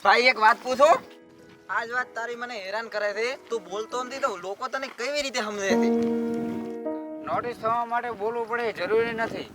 ભાઈ એક વાત પૂછો. આજ વાત તારી મને હેરાન કરે છે. તું બોલતો નથી તો લોકો તને કેવી રીતે સમજે છે? નોટિસ થવા માટે બોલવું પડે જરૂરી નથી.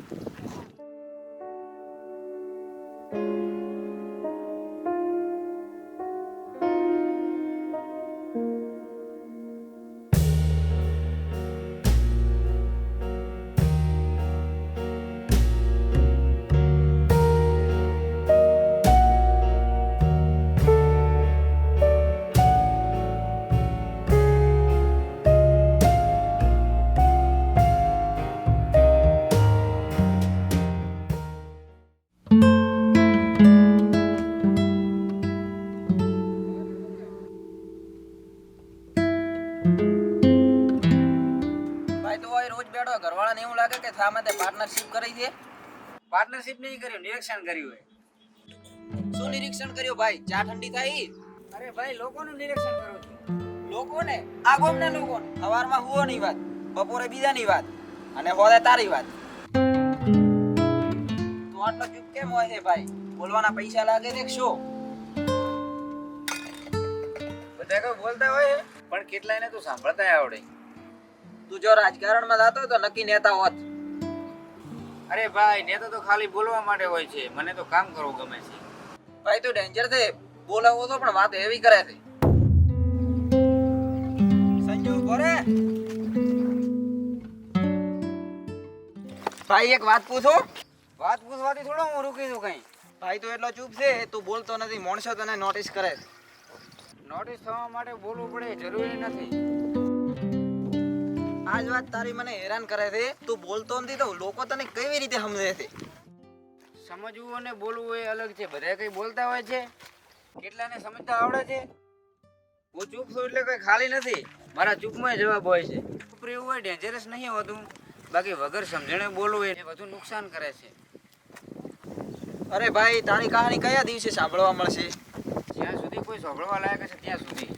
ભાઈ તો હોય રોજ બેઠો ઘરવાળાને એવું લાગે કે સામે તે પાર્ટનરશિપ કરી છે. પાર્ટનરશિપ નહીં કર્યું, નિરીક્ષણ કર્યું હોય. શું નિરીક્ષણ કર્યું ભાઈ? ચા ઠંડી થઈ? અરે ભાઈ, લોકોનું નિરીક્ષણ કરું છું. લોકોને આ ગોમના લોકોને સવારમાં હુઓની વાત, બપોરે બીજાની વાત અને હોદે તારી વાત. તું આટલો ચૂપ કેમ હોય છે ભાઈ? બોલવાના પૈસા લાગે છે કે શું? બધા કોઈ બોલતા હોય પણ કેટલાયને તો સાંભળતા આવડે. તું જો રાજકારણમાં જતો હોય તો નક્કી નેતા હોત. અરે ભાઈ, નેતા તો ખાલી બોલવા માટે હોય છે, મને તો કામ કરવું ગમે છે. ભાઈ તું ડેન્જર છે. બોલાવો તો પણ વાત એવી કરે છે. સંજુ બોરે. ભાઈ એક વાત પૂછો. વાત પૂછવાથી થોડો હું રૂકી દઉં કઈ. ભાઈ તું એટલો ચૂપ છે. તું બોલતો નથી. માણસો તને નોટિસ કરે છે. નોટિસ થવા માટે બોલવું પડે જરૂરી નથી. આજ વાત તારી મને હેરાન કરે છે. તું બોલતો નથી તો લોકો તને કેવી રીતે સમજે છે? સમજવું અને બોલવું એ અલગ છે. બધા કઈ બોલતા હોય છે, કેટલાને સમજતા આવડે છે. હું ચૂપ છું એટલે કઈ ખાલી નથી. મારા ચૂપમાં જવાબ હોય છે. ચૂપ રહેવું હોય ડેન્જરસ નહીં હોતું, બાકી વગર સમજણે બોલવું એ વધુ નુકસાન કરે છે. અરે ભાઈ તારી કહાની કયા દિવસે સાંભળવા મળશે? જ્યાં સુધી કોઈ સાંભળવા લાયક હશે ત્યાં સુધી.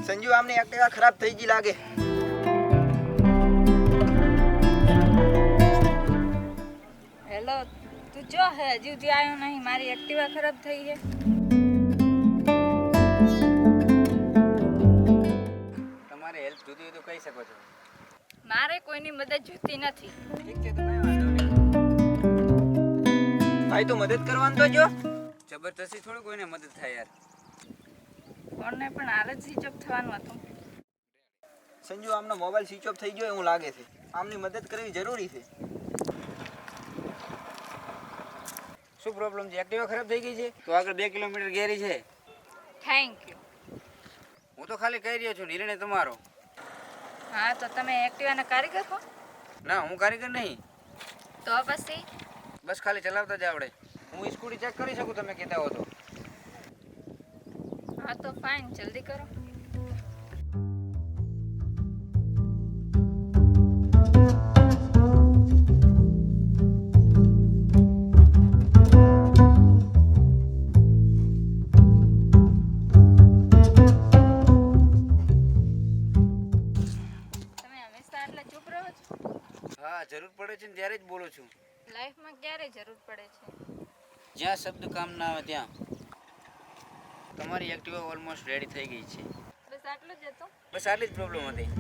સંજુ આમની એક્ટિવા ખરાબ થઈ ગઈ લાગે. હેલો, તું જો હે હજી સુધી આવ્યો નહીં? મારી એક્ટિવા ખરાબ થઈ છે. તમારે હેલ્પ જોતી હોય તો કહી શકો છો. મારે કોઈની મદદ જોતી નથી. ઠીક છે, તો કઈ વાંધો નહીં. ભાઈ તું મદદ કરવાનું તો જો. જબરદસ્તી થોડું કોઈને મદદ થાય યાર. ફોનને પણ હાલ જ સ્વિચ ઓફ થવાનું હતું. સંજુ આમનો મોબાઈલ સ્વિચ ઓફ થઈ ગયો એવું લાગે છે. આમની મદદ કરવી જરૂરી છે. શું પ્રોબ્લેમ છે? એક્ટિવા ખરાબ થઈ ગઈ છે તો આગળ 2 કિલોમીટર ગેરી છે. Thank you. હું તો ખાલી કહી રહ્યો છું, નિર્ણય તમારો. હા, તો તમે એક્ટિવાના કારીગર હો? ના, હું કારીગર નહીં. તો પછી બસ ખાલી ચલાવતા જ આવડે. હું સ્કૂટી ચેક કરી શકું તમે કહેતા હો તો. હા તો ફાઇન, જલ્દી કરો. હા, જરૂર પડે છે ને ત્યારે જ બોલું છું. લાઈફમાં ક્યારે જરૂર પડે છે? જ્યાં શબ્દ કામ ના આવે ત્યાં. તમારી એક્ટિવા ઓલમોસ્ટ રેડી થઈ ગઈ છે. બસ આટલું જ હતું. બસ આટલી જ પ્રોબ્લેમ હતી.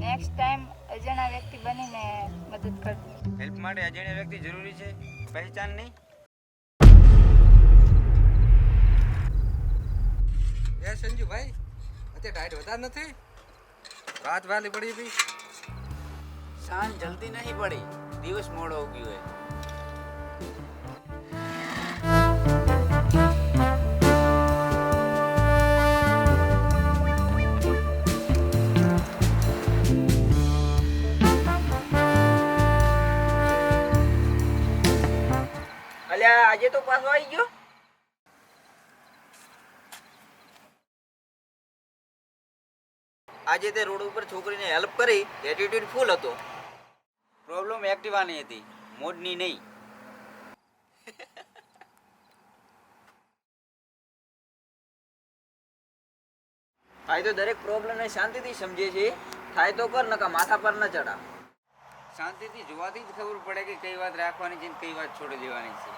નેક્સ્ટ ટાઈમ અજાણ્યા વ્યક્તિ બનીને મદદ કરજો. હેલ્પ માટે અજાણ્યા વ્યક્તિ જરૂરી છે, પહેચાન નહીં. એ સંજુભાઈ, અત્યારે ટાઈટ વધારે નથી? રાત વહેલી પડી હતી. સાંજ જલ્દી નહીં પડી, દિવસ મોડો ઉગ્યો હોય. અલ્યા આજે તો પાછો આવી ગયો. આજે તે રોડ ઉપર છોકરીને હેલ્પ કરી, એટીટ્યુડ ફૂલ હતો. પ્રોબ્લેમ એક્ટિવાની હતી, મોડની નહીં. થાય તો દરેક પ્રોબ્લેમને શાંતિથી સમજે છે. થાય તો કર, નકા માથા પર ન ચડા. શાંતિથી જોવાથી જ ખબર પડે કે કઈ વાત રાખવાની છે ને કઈ વાત છોડી દેવાની છે.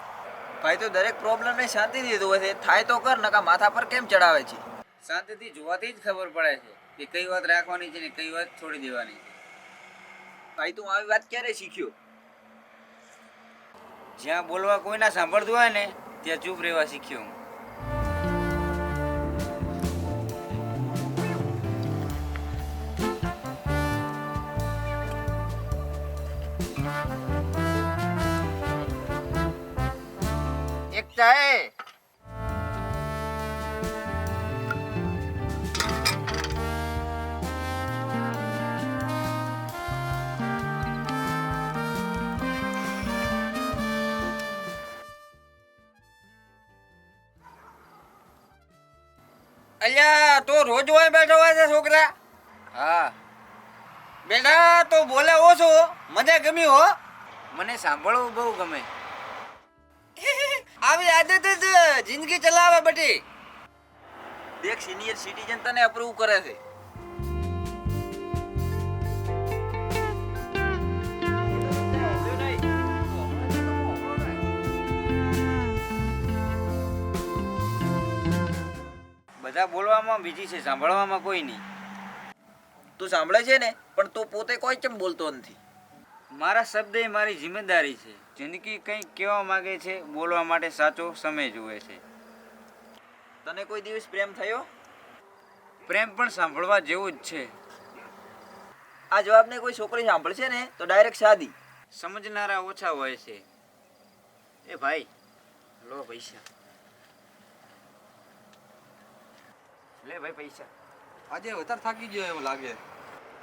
ભાઈ તો દરેક પ્રોબ્લેમને શાંતિથી જોવે છે. થાય તો કર, નકા માથા પર કેમ ચડાવે છે. શાંતિથી જોવાથી જ ખબર પડે છે કે કઈ વાત રાખવાની છે ને કઈ વાત છોડી દેવાની છે. ભાઈ તું આવી વાત ક્યારે શીખ્યો? જ્યાં બોલવા કોઈ ના સાંભળતું હોય ને ત્યાં ચૂપ રહેવા શીખ્યો હું. એક ચાય. અલ્યા તો રોજ હોય બેઠો હોય છે છોકરા. હા, બેટા તો બોલે ઓછો, મને ગમ્યું હો. મને સાંભળવું બહુ ગમે. આવી આદત જ જિંદગી ચલાવે બટી. દેખ સિનિયર સિટીઝન તને અપ્રૂવ કરે છે. બધા બોલવામાં બીજી છે, સાંભળવામાં કોઈ નહીં. તું સાંભળે છે ને, પણ તું પોતે કોઈ કેમ બોલતો નથી? મારા શબ્દ એ મારી જિમ્મેદારી છે. જિંદગી કંઈક કહેવા માંગે છે, બોલવા માટે સાચો સમય જુએ છે. તને કોઈ દિવસ પ્રેમ થયો? પ્રેમ પણ સાંભળવા જેવું જ છે. આ જવાબને કોઈ છોકરી સાંભળશે ને તો ડાયરેક્ટ શાદી. સમજનારા ઓછા હોય છે. એ ભાઈ, લો પૈસા. લે ભાઈ પૈસા. આજે વધારે થાકી ગયો એવું લાગે.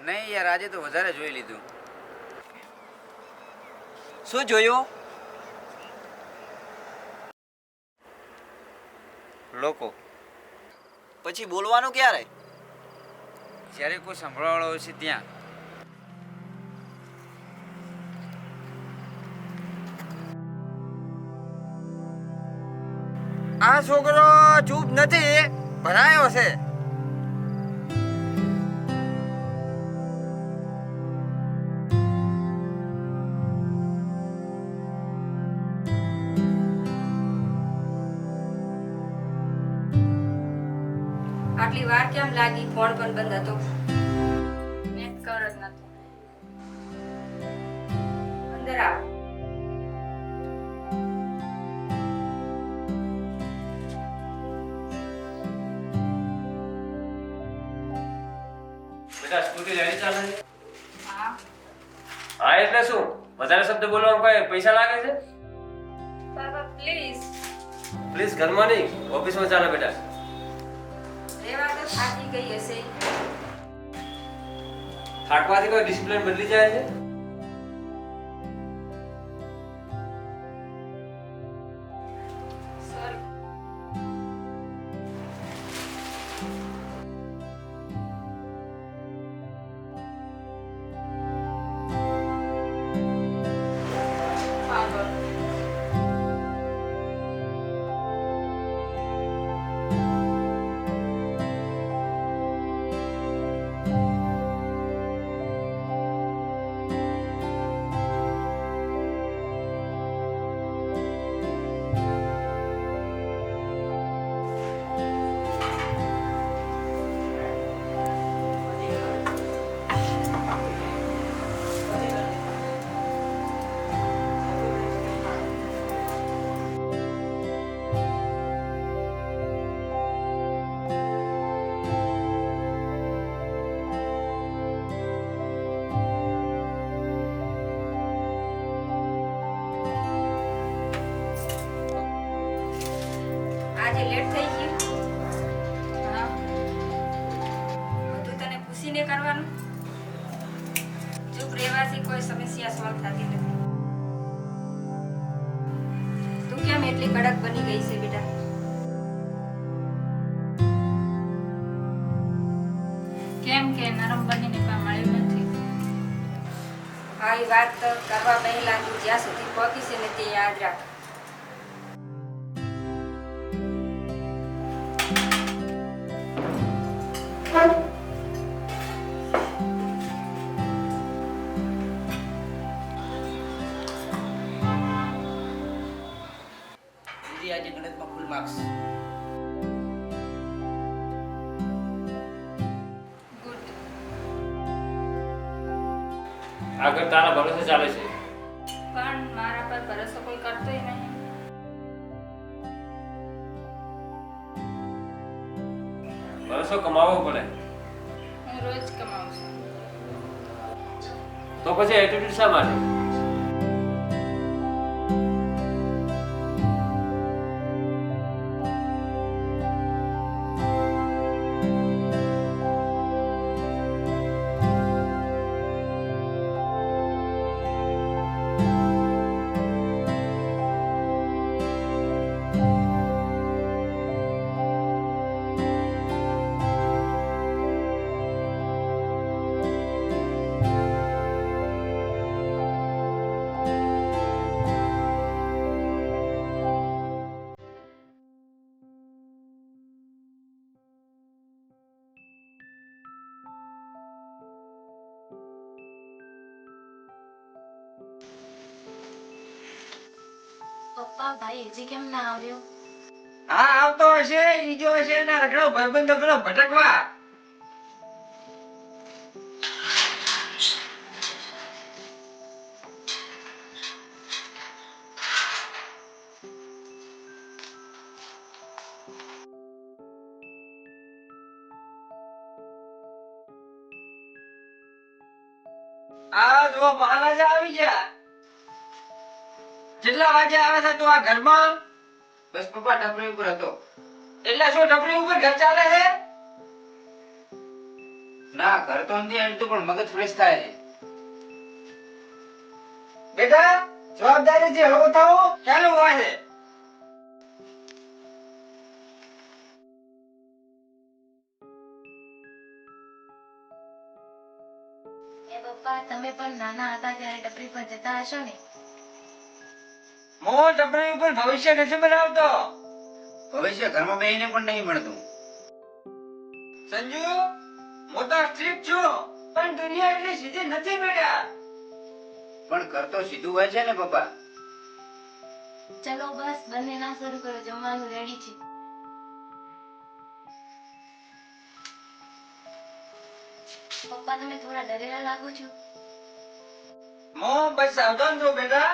નહીં યાર, આજે તો વધારે જોઈ લીધું. શું જોયું? લોકો. પછી બોલવાનું ક્યારે? જ્યારે કોઈ સાંભળવાવાળો હશે ત્યાં. આ છોકરો ચૂપ નથી, ભરાયો છે. આટલી વાર કેમ લાગી? ફોન પણ બંધ હતો. નેટ કવર જ નતો. અંદર આવ. બેટા સ્કૂટી લેવી ચાલે છે? હા. હા એટલે શું? વધારે શબ્દ બોલવામાં કોઈ પૈસા લાગે છે? બાબા પ્લીઝ. પ્લીઝ ઘરમાં નહીં, ઓફિસમાં ચાલે બેટા. રેવા તો થાકી ગઈ હશે. થાકવાથી કોઈ ડિસિપ્લિન બદલી જાય છે? સોરી. કઈ લેટ થઈ ગયું? હા, બધું તને પૂછીને કરવાનું. ચૂપ રહેવાથી કોઈ સમસ્યા સોલ્વ થતી નથી. તું કેમ એટલી કડક બની ગઈ છે બેટા? કેમ કે નરમ બનીને પણ મળ્યું નથી. આ વાત કરવા પહેલા તું જ્યાં સુધી પહોંચી છે ને તે યાદ રાખ. દીદી આજે ગણિતમાં ફૂલ માર્ક્સ. ગુડ. આગળ તારા ભરોસે ચાલે છે. પણ મારા પર ભરોસો કોઈ કરતોય નહીં. ભરોસો કમાવવો પડે. હું રોજ કમાઉં છું. તો પછી એટીટ્યુડ શા માટે? પપ્પા ભાઈ હજી કેમ ના આવ્યો? હા આવતો હશે, ઈ જો હશે એના રખડો ભાઈબંધો પેલો ભટકવા. આ જો મહારાજા આવી ગયા. કેટલા વાગે આવે છે તું આ ઘરમાં? બસ પપ્પા ટપરી ઉપર હતો. એટલે શું ટપરી ઉપર ઘર ચાલે છે? ના ઘર તો નથી હાલતું પણ મગજ ફ્રેશ થાય છે. બેટા જવાબદારીથી હળવો થાઓ, ચાલુ હોય છે. એ પપ્પા તમે પણ નાના હતા ત્યારે ટપરી પર જતા હશો ને? હું ટપરી ઉપર ભવિષ્ય નથી બનાવતો. ભવિષ્ય ઘરમાં બેહીને પણ નહીં મળતું. સંજુ હું તો સ્ટ્રિક્ટ છું પણ દુનિયા એટલી સીધી નથી બેટા. પણ ઘર તો સીધું હોય છે ને પપ્પા. ચલો બસ બંને ના શરૂ કરો, જમવાનું રેડી છે. પપ્પા તમે થોડા ડરેલા લાગો છો. હું બસ સાવધાન છું બેટા.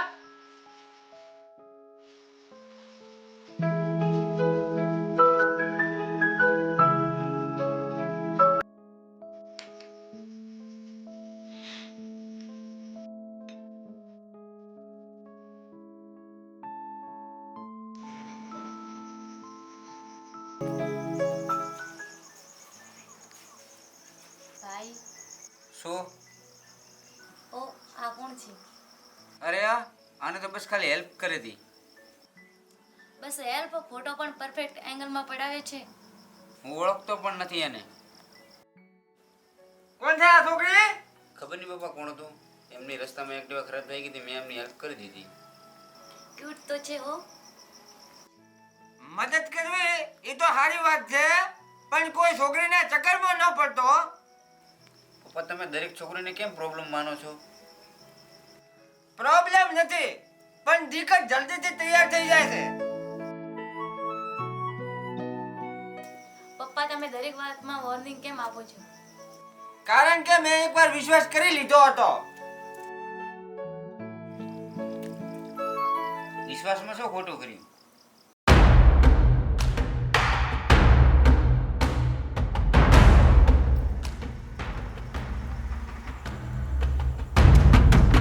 ભાઈ શું? ઓ આ કોણ છે? અરે આને તો બસ ખાલી હેલ્પ કરી હતી. બસ હેલ્પ, ફોટો પણ પરફેક્ટ એંગલમાં પડાવે છે. હું ઓળખતો પણ નથી એને. કોણ છે આ છોકરી? ખબર નહીં પપ્પા કોણ હતું. એમની રસ્તામાં એક્ટિવા ખરાબ થઈ ગઈ હતી, મેં એમની હેલ્પ કરી દીધી. ક્યુટ તો છે હો. મદદ કરવી એ તો સારી વાત છે પણ કોઈ છોકરીને ચક્કરમાં ન પડતો. પપ્પા તમે દરેક છોકરીને કેમ પ્રોબ્લેમ માનો છો? પ્રોબ્લેમ નથી પણ દીકત જલ્દીથી તૈયાર થઈ જાય છે. પપ્પા તમે દરેક વાતમાં વોર્નિંગ કેમ આપો છો? કારણ કે મેં એકવાર વિશ્વાસ કરી લીધો હતો. વિશ્વાસમાં શું ખોટું કર્યું?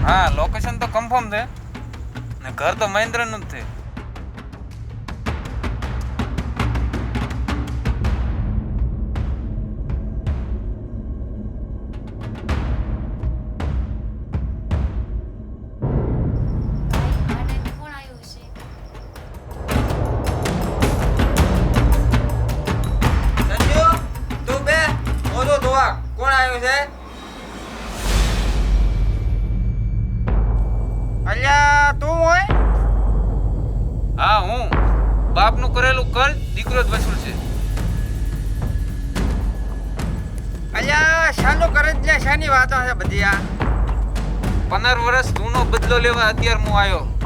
હા લોકેશન તો કન્ફર્મ છે ને ઘર તો મહેન્દ્રનું જ છે. આવ્યું છે? અલ્યા તું હોય? હા હું બાપનું કરેલું કર્જ દીકરો જ વસૂલશે. અલ્યા શાનું કરે છે? શાની વાતો છે બધી આ? 15 વર્ષ જૂનો બદલો લેવા અત્યારે હું આવ્યો.